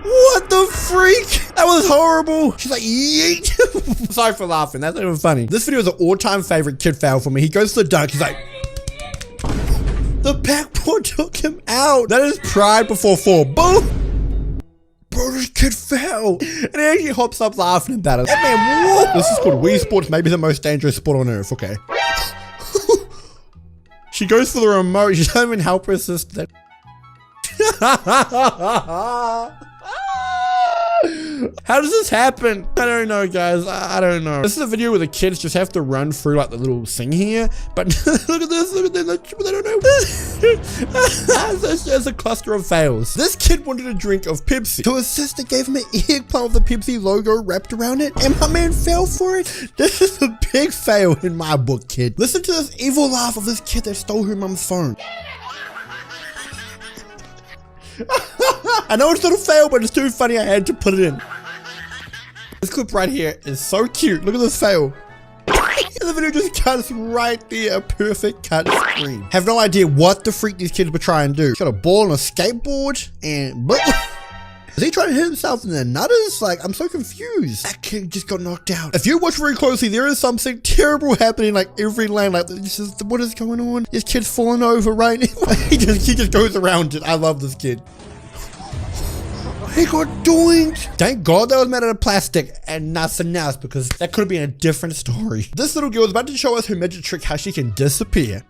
What the freak? That was horrible. She's like, yeet. Sorry for laughing. That's not even funny. This video is an all-time favorite kid fail for me. He goes to the dunk. He's like, the backboard took him out. That is pride before fall. Boom. Bro, this kid fell. And he actually hops up laughing about it. That man, what? This is called Wii Sports, maybe the most dangerous sport on earth. Okay. She goes for the remote. She doesn't even help her sister. How does this happen? I don't know, guys. I don't know. This is a video where the kids just have to run through like the little thing here. But look at this. Look at this. They don't know. It's a cluster of fails. This kid wanted a drink of Pepsi, so his sister gave him an eggplant with the Pepsi logo wrapped around it, and my man fell for it. This is a big fail in my book, kid. Listen to this evil laugh of this kid that stole her mom's phone. I know it's not a fail, but it's too funny I had to put it in. This clip right here is so cute. Look at this fail. And the video just cuts right there, a perfect cut screen. Have no idea what the freak these kids were trying to do. Got a ball and a skateboard and... Is he trying to hit himself in the nutters? Like, I'm so confused. That kid just got knocked out. If you watch very closely, there is something terrible happening like every lane. Like, this is, what is going on? This kid's falling over right now. he just goes around it. I love this kid. He got doinked. Thank God that was made out of plastic and nothing else, because that could have been a different story. This little girl is about to show us her magic trick, how she can disappear.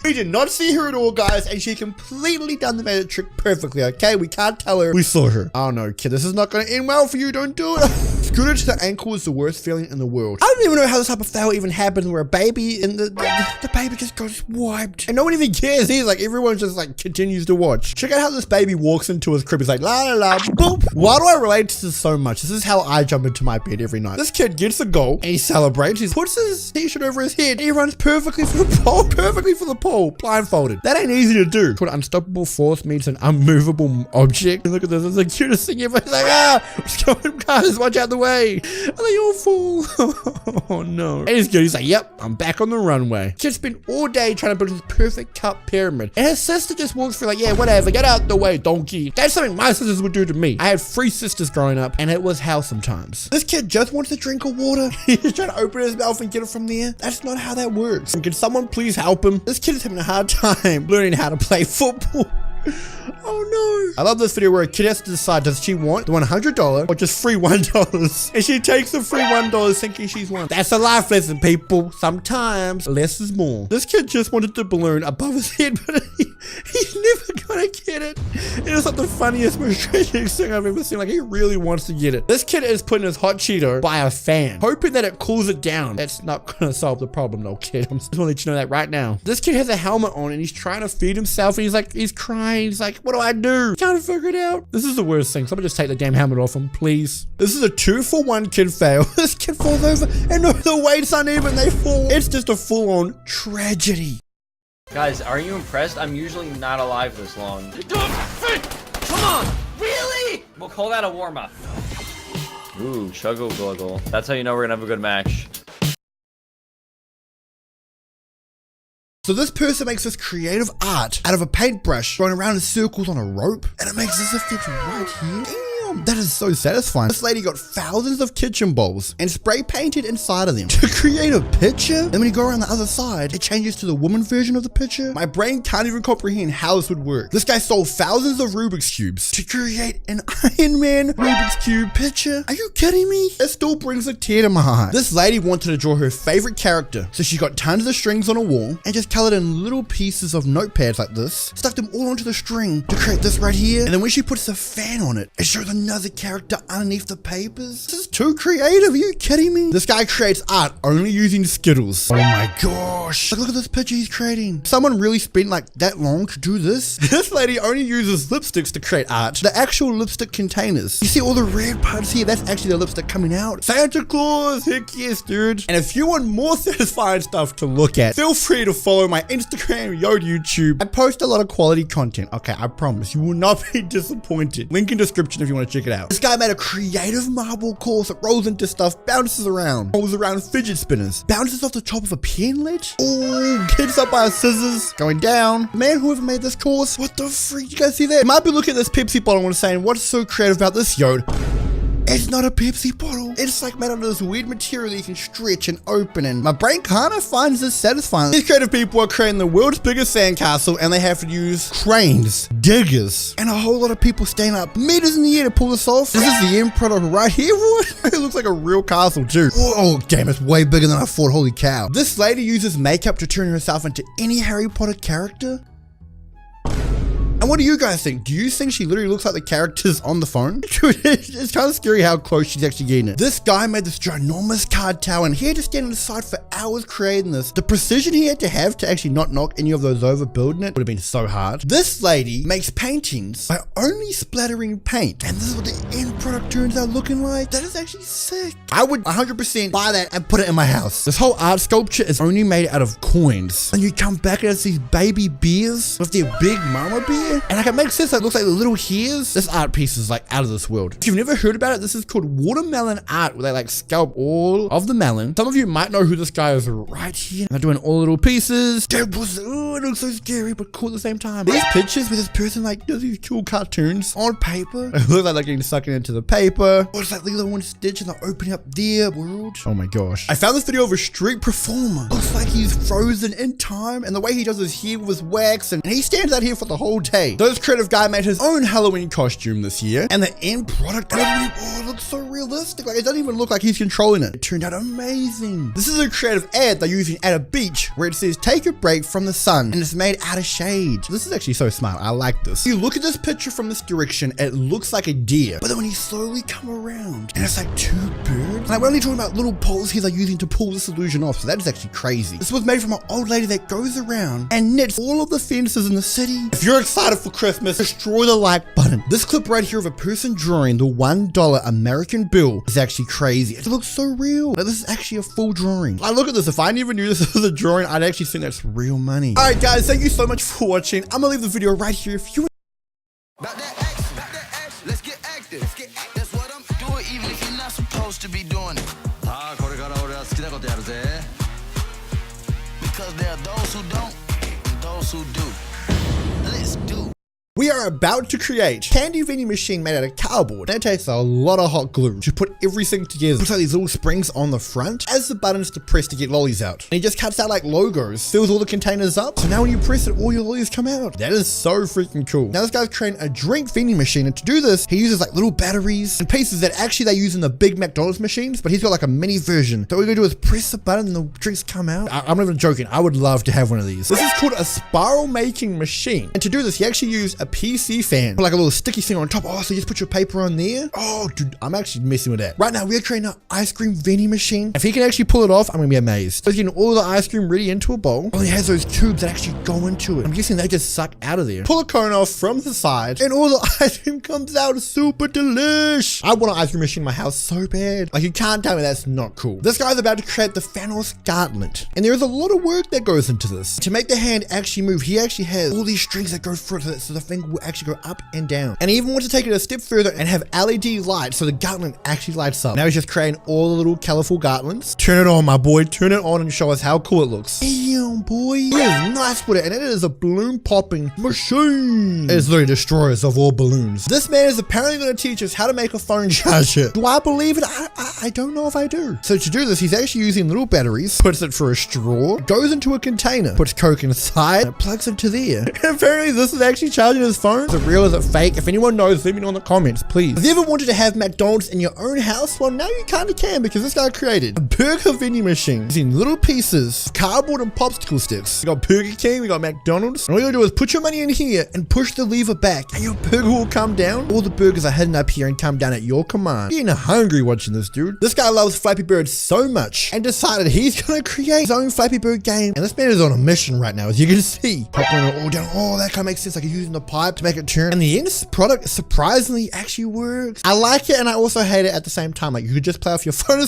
We did not see her at all, guys, and she completely done the magic trick perfectly, okay? We can't tell her we saw her. Oh no, kid, this is not gonna end well for you, don't do it. Scooter to the ankle is the worst feeling in the world. I don't even know how this type of fail even happens, where a baby and the baby just got wiped. And no one even cares. He's like, everyone just like continues to watch. Check out how this baby walks into his crib. He's like, la la la, boop. Why do I relate to this so much? This is how I jump into my bed every night. This kid gets a goal and he celebrates. He puts his t-shirt over his head. He runs perfectly for the pole, blindfolded. That ain't easy to do. What unstoppable force meets an unmovable object. And look at this. It's the cutest thing ever. He's like, what's going on, guys? Watch out the way. And they all fall. Oh no. And he's good. He's like, yep, I'm back on the runway. Kid spent all day trying to build this perfect cup pyramid. And his sister just walks through like, yeah, whatever. Get out the way, donkey. That's something my sisters would do to me. I had 3 sisters growing up, and it was hell sometimes. This kid just wants a drink of water. He's just trying to open his mouth and get it from there. That's not how that works. And can someone please help him? This kid is having a hard time learning how to play football. Oh no. I love this video where a kid has to decide, does she want the $100 or just free $1? And she takes the free $1 thinking she's won. That's a life lesson, people. Sometimes less is more. This kid just wanted the balloon above his head, but he's never gonna get it. It is like the funniest, most tragic thing I've ever seen. Like, he really wants to get it. This kid is putting his hot Cheeto by a fan, hoping that it cools it down. That's not gonna solve the problem though, kid. I'm just gonna let you know that right now. This kid has a helmet on and he's trying to feed himself, and he's crying. He's like, what do I do? Trying to figure it out. This is the worst thing. Someone just take the damn helmet off him, please. This is a 2-for-1 kid fail. This kid falls over and the weights aren't even, they fall. It's just a full-on tragedy. Guys, are you impressed? I'm usually not alive this long. Come on! Really? We'll call that a warm-up. Ooh, chuggle gluggle. That's how you know we're gonna have a good match. So this person makes this creative art out of a paintbrush going around in circles on a rope, and it makes this effect right here. Damn, that is so satisfying. This lady got thousands of kitchen bowls and spray painted inside of them to create a picture. And when you go around the other side, it changes to the woman version of the picture. My brain can't even comprehend how this would work. This guy sold thousands of Rubik's Cubes to create an Iron Man Rubik's Cube picture. Are you kidding me? It still brings a tear to my heart. This lady wanted to draw her favorite character, so she got tons of strings on a wall and just colored in little pieces of notepads like this, stuck them all onto the string to create this right here. And then when she puts a fan on it, it shows another character underneath the papers. This is too creative. Are you kidding me? This guy creates art only using Skittles. Oh my gosh. Look at this picture he's creating. Someone really spent like that long to do this? This lady only uses lipsticks to create art. The actual lipstick containers. You see all the red parts here? That's actually the lipstick coming out. Santa Claus, heck yes, dude. And if you want more satisfying stuff to look at, feel free to follow my Instagram, YouTube. I post a lot of quality content. Okay, I promise you will not be disappointed. Link in description if you want to check it out. This guy made a creative marble course that rolls into stuff, bounces around, rolls around fidget spinners, bounces off the top of a pen ledge. Oh, gets up by scissors, going down. Man, whoever made this course, what the freak? You guys see that? You might be looking at this Pepsi bottle and saying, what's so creative about this, Yod? It's not a Pepsi bottle. It's like made out of this weird material that you can stretch and open, and my brain kind of finds this satisfying. These creative people are creating the world's biggest sandcastle, and they have to use cranes, diggers, and a whole lot of people staying up meters in the air to pull this off. This is the end product right here, boy. It looks like a real castle too. Oh, damn, it's way bigger than I thought. Holy cow. This lady uses makeup to turn herself into any Harry Potter character. And what do you guys think? Do you think she literally looks like the characters on the phone? It's kind of scary how close she's actually getting it. This guy made this ginormous card tower, and he had to stand on the side for hours creating this. The precision he had to have to actually not knock any of those over building it would have been so hard. This lady makes paintings by only splattering paint, and this is what the end product turns out looking like. That is actually sick. I would 100% buy that and put it in my house. This whole art sculpture is only made out of coins. And you come back and it's these baby bears with their big mama bear. And like it makes sense, it looks like the little hairs. This art piece is like out of this world. If you've never heard about it, this is called watermelon art, where they like scalp all of the melon. Some of you might know who this guy is right here. They're doing all little pieces. Oh, it looks so scary but cool at the same time. These pictures where this person like does these cool cartoons on paper. It looks like they're getting sucked into the paper. Or it's like Lilo and Stitch and they're opening up their world. Oh my gosh. I found this video of a street performer. Looks like he's frozen in time, and the way he does his hair with wax, and he stands out here for the whole day. This creative guy made his own Halloween costume this year, and the end product, it looks so realistic. Like it doesn't even look like he's controlling it. It turned out amazing. This is a creative ad they're using at a beach where it says take a break from the sun, and it's made out of shade. This is actually so smart. I like this. You look at this picture from this direction, it looks like a deer, but then when you slowly come around, and it's like two birds. Like we're only talking about little poles here they're using to pull this illusion off, so that is actually crazy. This was made from an old lady that goes around and knits all of the fences in the city. If you're excited for Christmas, destroy the like button. This clip right here of a person drawing the $1 American bill is actually crazy. It looks so real. Like, this is actually a full drawing. Like, look at this. If I never knew this was a drawing, I'd actually think that's real money. All right, guys, thank you so much for watching. I'm gonna leave the video right here. If you About that action, let's get active. That's what I'm doing, even if you're not supposed to be doing it. Because there are those who don't, and those who do. Let's do. We are about to create a candy vending machine made out of cardboard. That takes a lot of hot glue to put everything together. Puts like these little springs on the front as the buttons to press to get lollies out. And he just cuts out like logos, fills all the containers up. So now when you press it, all your lollies come out. That is so freaking cool. Now this guy's creating a drink vending machine, and to do this, he uses like little batteries and pieces that actually they use in the big McDonald's machines, but he's got like a mini version. So what we're gonna do is press the button and the drinks come out. I'm not even joking. I would love to have one of these. This is called a spiral making machine. And to do this, he actually used a PC fan. Put like a little sticky thing on top. Oh, so you just put your paper on there. Oh, dude, I'm actually messing with that. Right now, we're creating an ice cream vending machine. If he can actually pull it off, I'm gonna be amazed. So he's getting all the ice cream ready into a bowl. Oh, he has those tubes that actually go into it. I'm guessing they just suck out of there. Pull a cone off from the side, and all the ice cream comes out super delish. I want an ice cream machine in my house so bad. Like, you can't tell me that's not cool. This guy's about to create the Thanos gauntlet, and there is a lot of work that goes into this. To make the hand actually move, he actually has all these strings that go through it, so the thing will actually go up and down. And he even wants to take it a step further and have LED lights so the gauntlet actually lights up. Now he's just creating all the little colorful gauntlets. Turn it on, my boy. Turn it on and show us how cool it looks. Damn, boy. He is nice with it, and it is a balloon popping machine. It's literally destroyers of all balloons. This man is apparently going to teach us how to make a phone charger. Do I believe it? I don't know if I do. So to do this, he's actually using little batteries, puts it for a straw, goes into a container, puts Coke inside, and plugs into there. And apparently this is actually charging his phone. Is it real? Is it fake? If anyone knows, let me know in the comments, please. If you ever wanted to have McDonald's in your own house, well, now you kind of can, because this guy created a burger vending machine using little pieces of cardboard and popsicle sticks. We got Burger King, we got McDonald's. And all you gotta do is put your money in here and push the lever back, and your burger will come down. All the burgers are hidden up here and come down at your command. You're getting hungry watching this, dude. This guy loves Flappy Bird so much and decided he's gonna create his own Flappy Bird game. And this man is on a mission right now, as you can see. Popping it all down. Oh, that kind of makes sense. Like he's using the pipe to make it turn. And the end product surprisingly actually works. I like it and I also hate it at the same time. Like you could just play off your phone.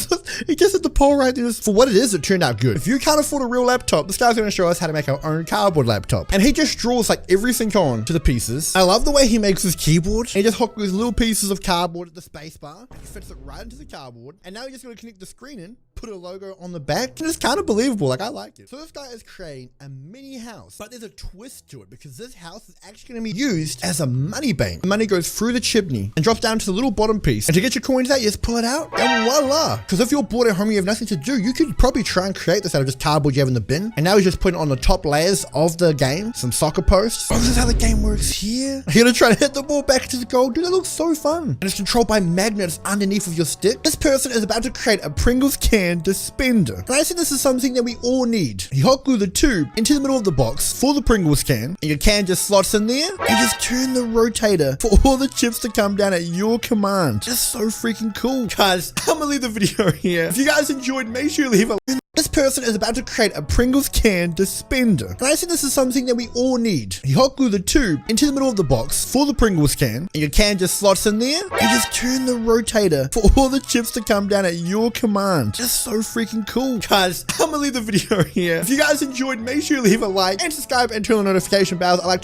It just hit the pole right there. For what it is, it turned out good. If you can't afford a real laptop, this guy's going to show us how to make our own cardboard laptop. And he just draws like everything on to the pieces. I love the way he makes his keyboard. He just hooks these little pieces of cardboard at the space bar. He fits it right into the cardboard. And now he's just going to connect the screen in, put a logo on the back. And it's kind of believable. Like I like it. So this guy is creating a mini house, but there's a twist to it because this house is actually going to be used as a money bank. The money goes through the chimney and drops down to the little bottom piece. And to get your coins out, you just pull it out and voila. Because if you're bored at home, you have nothing to do, you could probably try and create this out of just cardboard you have in the bin. And now he's just putting it on the top layers of the game. Some soccer posts. Oh, this is how the game works here. You're gonna try to hit the ball back into the goal. Dude, that looks so fun. And it's controlled by magnets underneath of your stick. This person is about to create a Pringles can dispenser. And I think this is something that we all need. You hot glue the tube into the middle of the box for the Pringles can. And your can just slots in there. And just turn the rotator for all the chips to come down at your command. Just so freaking cool. Guys, I'm gonna leave the video here. If you guys enjoyed, make sure you leave a like. This person is about to create a Pringles can dispenser. And I think this is something that we all need. You hot glue the tube into the middle of the box for the Pringles can. And your can just slots in there. And just turn the rotator for all the chips to come down at your command. Just so freaking cool. Guys, I'm gonna leave the video here. If you guys enjoyed, make sure you leave a like and subscribe and turn on the notification bells. I like